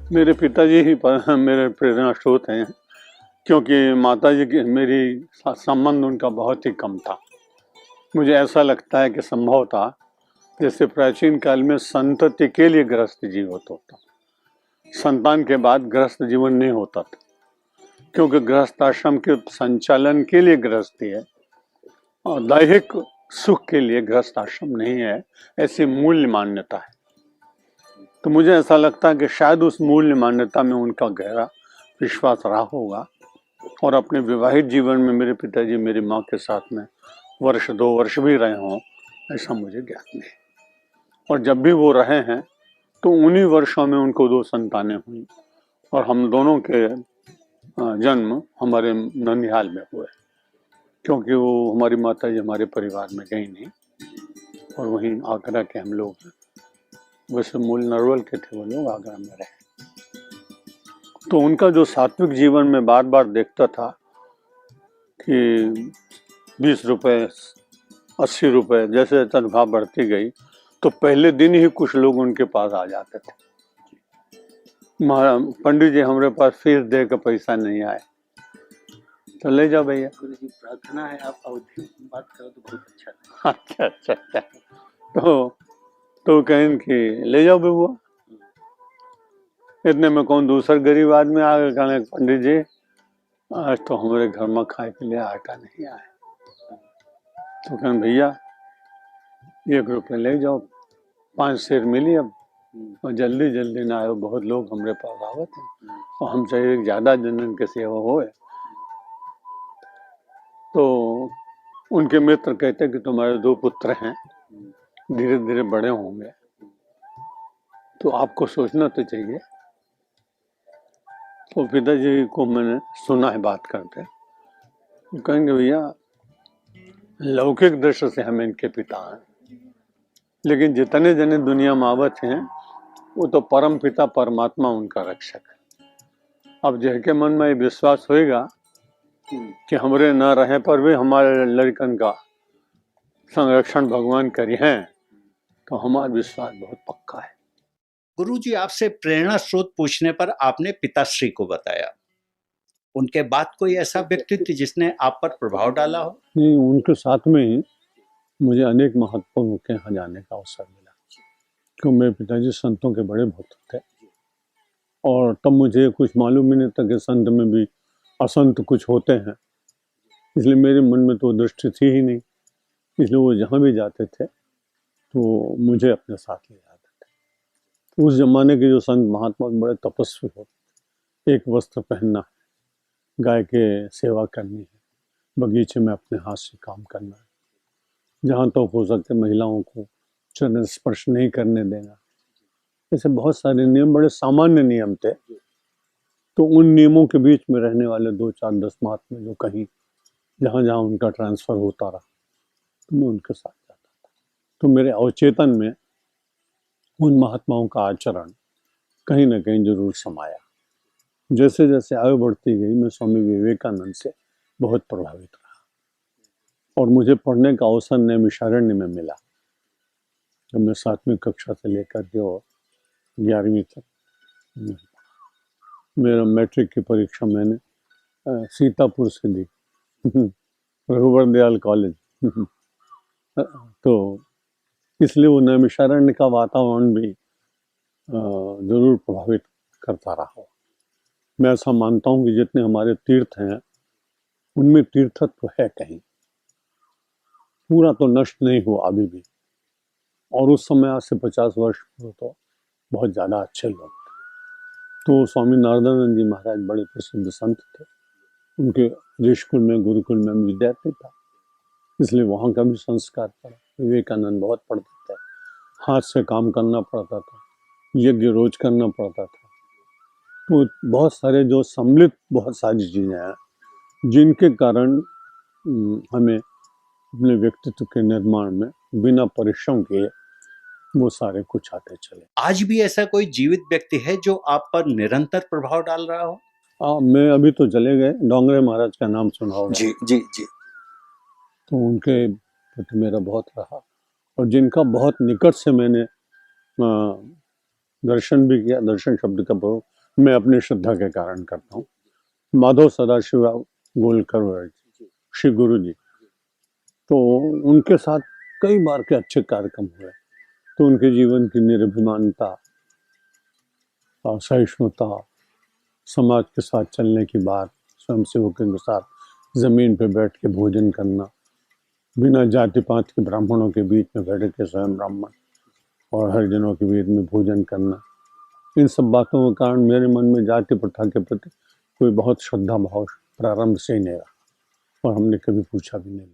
मेरे पिताजी ही मेरे प्रेरणा स्रोत हैं, क्योंकि माताजी की मेरी संबंध उनका बहुत ही कम था। मुझे ऐसा लगता है कि संभव था जैसे प्राचीन काल में संतति के लिए गृहस्थ जीवन होता, संतान के बाद गृहस्थ जीवन नहीं होता था, क्योंकि गृहस्थ आश्रम के संचालन के लिए गृहस्थी है और दैहिक सुख के लिए गृहस्थ आश्रम नहीं है, ऐसी मूल्य मान्यता है। तो मुझे ऐसा लगता है कि शायद उस मूल्य मान्यता में उनका गहरा विश्वास रहा होगा और अपने विवाहित जीवन में मेरे पिताजी मेरी माँ के साथ में वर्ष 2 वर्ष भी रहे हों, ऐसा मुझे ज्ञात नहीं। और जब भी वो रहे हैं तो उन्हीं वर्षों में उनको 2 संतानें हुई और हम दोनों के जन्म हमारे ननिहाल में हुए, क्योंकि वो हमारी माताजी हमारे परिवार में गई नहीं और वहीं आगरा के हम लोग हैं। वैसे मूल नरवल के थे वो लोग, आगरा में रहे। तो उनका जो सात्विक जीवन में बार बार देखता था कि 20 रुपए 80 रुपए जैसे तनख्वाह बढ़ती गई तो पहले दिन ही कुछ लोग उनके पास आ जाते थे, पंडित जी हमारे पास फीस दे के पैसा नहीं आए तो ले जाओ भैया। गुरु जी प्रार्थना है आप अवधि बात करो तो बहुत अच्छा है। अच्छा तो कहें कि ले जाओ बबुआ। इतने में कौन दूसरा गरीब आदमी आ गया, कहने पंडित जी आज तो हमारे घर में खाए के लिए आटा नहीं आए। तो कहें भैया 1 रुपये ले जाओ, 5 शेर मिली अब और जल्दी जल्दी ना आयो, बहुत लोग हमारे पास आवत हैं और हम चाहिए ज्यादा जनन के सेवा होए। तो उनके मित्र कहते कि तुम्हारे 2 पुत्र हैं, धीरे धीरे बड़े होंगे तो आपको सोचना तो चाहिए। तो पिताजी को मैंने सुना है बात करते, तो कहेंगे भैया लौकिक दृष्टि से हम इनके पिता हैं, लेकिन जितने जने दुनिया में आवत हैं वो तो परम पिता परमात्मा उनका रक्षक है। अब जिनके मन में ये विश्वास होएगा कि हमरे न रहे पर भी हमारे लड़कन का संरक्षण भगवान करी हैं, तो हमारा विश्वास बहुत पक्का है। गुरु जी आपसे प्रेरणा स्रोत पूछने पर आपने पिताश्री को बताया, उनके बाद कोई ऐसा व्यक्तित्व जिसने आप पर प्रभाव डाला हो? नहीं, उनके साथ में ही मुझे अनेक महत्वपूर्ण के यहाँ जाने का अवसर मिला, क्योंकि मेरे पिताजी संतों के बड़े भक्त थे और तब मुझे कुछ मालूम ही नहीं था कि संत में भी असंत कुछ होते हैं, इसलिए मेरे मन में तो दृष्टि थी ही नहीं, इसलिए वो जहाँ भी जाते थे तो मुझे अपने साथ ले जाते थे। उस जमाने के जो संत महात्मा बड़े तपस्वी होते, एक वस्त्र पहनना है, गाय के सेवा करनी है, बगीचे में अपने हाथ से काम करना है, जहाँ तक हो सके महिलाओं को चरण स्पर्श नहीं करने देना, ऐसे बहुत सारे नियम, बड़े सामान्य नियम थे। तो उन नियमों के बीच में रहने वाले 2-4-10 महात्मा जो कहीं जहाँ जहाँ उनका ट्रांसफर होता रहा तो मैं उनके साथ जाता था। तो मेरे अवचेतन में उन महात्माओं का आचरण कहीं ना कहीं जरूर समाया। जैसे जैसे आयु बढ़ती गई मैं स्वामी विवेकानंद से बहुत प्रभावित रहा और मुझे पढ़ने का अवसर नैमिषारण्य में मिला। जब मैं 7वीं कक्षा से लेकर के और 11वीं तक, मेरा मैट्रिक की परीक्षा मैंने सीतापुर से दी रघुवर दयाल कॉलेज तो इसलिए वो नैमिषारण्य का वातावरण भी जरूर प्रभावित करता रहा। मैं ऐसा मानता हूँ कि जितने हमारे तीर्थ हैं उनमें तीर्थत्व है, कहीं पूरा तो नष्ट नहीं हुआ अभी भी, और उस समय आज से 50 वर्ष तो बहुत ज़्यादा अच्छे लोग थे। तो स्वामी नारदानंद जी महाराज बड़े प्रसिद्ध संत थे, उनके ऋषिकुल में गुरुकुल में विद्यार्थी था, इसलिए वहाँ का भी संस्कार पड़ा। विवेकानंद बहुत पढ़ते थे, हाथ से काम करना पड़ता था, यज्ञ रोज करना पड़ता था। तो बहुत सारे जो सम्मिलित बहुत सारी चीज़ें हैं जिनके कारण हमें अपने व्यक्तित्व के निर्माण में बिना परिश्रम किए वो सारे कुछ आते चले। आज भी ऐसा कोई जीवित व्यक्ति है जो आप पर निरंतर प्रभाव डाल रहा हो? मैं अभी तो चले गए, डोंगरे महाराज का नाम सुना होगा। जी जी जी। तो उनके प्रति मेरा बहुत रहा और जिनका बहुत निकट से मैंने दर्शन भी किया, दर्शन शब्द का प्रयोग मैं अपनी श्रद्धा के कारण करता हूँ। माधव सदाशिव गोलकर श्री गुरु जी, तो उनके साथ कई बार के अच्छे कार्यक्रम हुए, तो उनके जीवन की निर्भिमानता और सहिष्णुता, समाज के साथ चलने की बात, स्वयंसेवकों के साथ जमीन पे बैठ के भोजन करना, बिना जाति पात के ब्राह्मणों के बीच में बैठ के स्वयं ब्राह्मण और हरिजनों के बीच में भोजन करना, इन सब बातों के कारण मेरे मन में जाति प्रथा के प्रति कोई बहुत श्रद्धा भाव प्रारंभ से ही नहीं रहा, और हमने कभी पूछा भी नहीं।